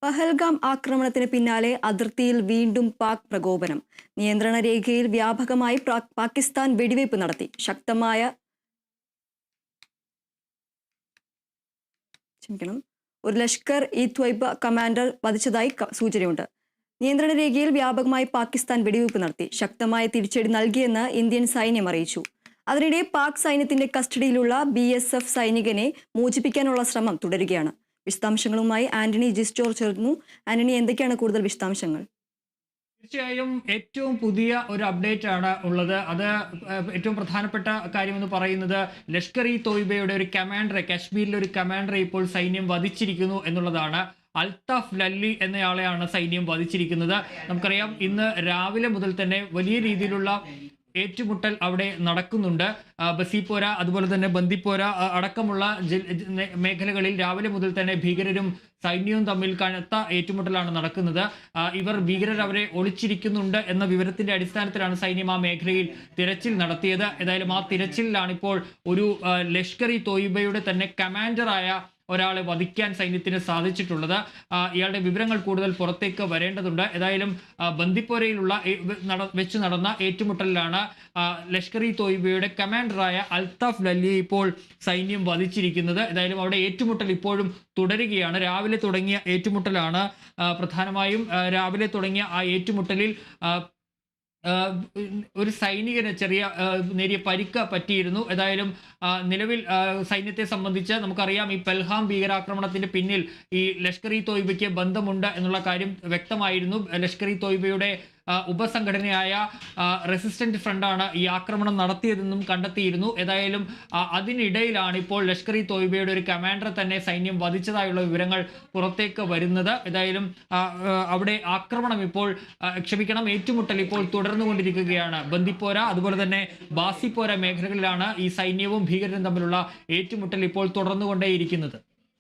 പഹൽഗാം ആക്രമണത്തിന് പിന്നാലെ അതിർത്തിയിൽ വീണ്ടും പാക് പ്രകോപനം. നിയന്ത്രണ രേഖയിൽ വ്യാപകമായി പാകിസ്ഥാൻ വെടിവയ്പ് നടത്തി. ഒരു ലഷ്കർ ഇ ത്വയ്ബ കമാൻഡർ വധിച്ചതായി സൂചനയുണ്ട്. നിയന്ത്രണ രേഖയിൽ വ്യാപകമായി പാകിസ്ഥാൻ വെടിവയ്പ് നടത്തി. ശക്തമായ തിരിച്ചടി നൽകിയെന്ന് ഇന്ത്യൻ സൈന്യം അറിയിച്ചു. അതിനിടെ പാക് സൈന്യത്തിന്റെ കസ്റ്റഡിയിലുള്ള BSF സൈനികനെ മോചിപ്പിക്കാനുള്ള ശ്രമം തുടരുകയാണ്. വിശദാംശങ്ങളുമായി ആന്റണി ജിസ്റ്റോർ ചേർന്നു. ആന്റണി, എന്തൊക്കെയാണ് കൂടുതൽ വിശദാംശങ്ങൾ? തീർച്ചയായും ഏറ്റവും പുതിയ ഒരു അപ്ഡേറ്റ് ആണ് ഉള്ളത്. അത് ഏറ്റവും പ്രധാനപ്പെട്ട കാര്യം എന്ന് പറയുന്നത് ലഷ്കർ ഇ തോയ്ബയുടെ ഒരു കമാൻഡറെ, കാശ്മീരിലെ ഒരു കമാൻഡറെ ഇപ്പോൾ സൈന്യം വധിച്ചിരിക്കുന്നു എന്നുള്ളതാണ്. അൽത്താഫ് ലല്ലി എന്നയാളെയാണ് സൈന്യം വധിച്ചിരിക്കുന്നത്. നമുക്കറിയാം, ഇന്ന് രാവിലെ മുതൽ തന്നെ വലിയ രീതിയിലുള്ള ഏറ്റുമുട്ടൽ അവിടെ നടക്കുന്നുണ്ട്. ബസിപ്പോര, അതുപോലെ തന്നെ ബന്ദിപ്പോര അടക്കമുള്ള മേഖലകളിൽ രാവിലെ മുതൽ തന്നെ ഭീകരരും സൈന്യവും തമ്മിൽ കനത്ത ഏറ്റുമുട്ടലാണ് നടക്കുന്നത്. ഭീകരർ അവരെ ഒളിച്ചിരിക്കുന്നുണ്ട് എന്ന വിവരത്തിന്റെ അടിസ്ഥാനത്തിലാണ് സൈന്യം ആ മേഖലയിൽ തിരച്ചിൽ നടത്തിയത്. ഏതായാലും ആ തിരച്ചിലിലാണ് ഇപ്പോൾ ഒരു ലഷ്കർ ഇ തോയ്ബയുടെ തന്നെ കമാൻഡറായ ഒരാളെ വധിക്കാൻ സൈന്യത്തിന് സാധിച്ചിട്ടുള്ളത്. ഇയാളുടെ വിവരങ്ങൾ കൂടുതൽ പുറത്തേക്ക് വരേണ്ടതുണ്ട്. ഏതായാലും ബന്ദിപ്പോരയിലുള്ള വെച്ച് നടന്ന ഏറ്റുമുട്ടലിലാണ് ലഷ്കർ ഇ തോയ്ബയുടെ കമാൻഡറായ അൽത്താഫ് ലല്ലിയെ ഇപ്പോൾ സൈന്യം വധിച്ചിരിക്കുന്നത്. ഏതായാലും അവിടെ ഏറ്റുമുട്ടൽ ഇപ്പോഴും തുടരുകയാണ്. രാവിലെ തുടങ്ങിയ ഏറ്റുമുട്ടലാണ്. പ്രധാനമായും രാവിലെ തുടങ്ങിയ ആ ഏറ്റുമുട്ടലിൽ ഒരു സൈനികന് നേരിയ പരിക്ക് പറ്റിയിരുന്നു. ഏതായാലും നിലവിൽ സൈന്യത്തെ സംബന്ധിച്ച് നമുക്കറിയാം, ഈ പെൽഹാം ഭീകരാക്രമണത്തിന്റെ പിന്നിൽ ഈ ലഷ്കർ ഇ തോയ്ബയ്ക്ക് ബന്ധമുണ്ട് എന്നുള്ള കാര്യം വ്യക്തമായിരുന്നു. ലഷ്കർ ഇ തോയ്ബയുടെ ഉപസംഘടനയായ റെസിസ്റ്റന്റ് ഫ്രണ്ടാണ് ഈ ആക്രമണം നടത്തിയതെന്നും കണ്ടെത്തിയിരുന്നു. ഏതായാലും അതിനിടയിലാണ് ഇപ്പോൾ ലഷ്കർ ഇ തോയ്ബയുടെ ഒരു കമാൻഡറെ തന്നെ സൈന്യം വധിച്ചതായുള്ള വിവരങ്ങൾ പുറത്തേക്ക് വരുന്നത്. ഏതായാലും അവിടെ ഏറ്റുമുട്ടൽ ഇപ്പോൾ തുടർന്നുകൊണ്ടിരിക്കുകയാണ്. ബന്ദിപ്പോര, അതുപോലെ തന്നെ ബാസിപ്പോര മേഖലകളിലാണ് ഈ സൈന്യവും ഭീകരരും തമ്മിലുള്ള ഏറ്റുമുട്ടൽ ഇപ്പോൾ തുടർന്നുകൊണ്ടേയിരിക്കുന്നത്.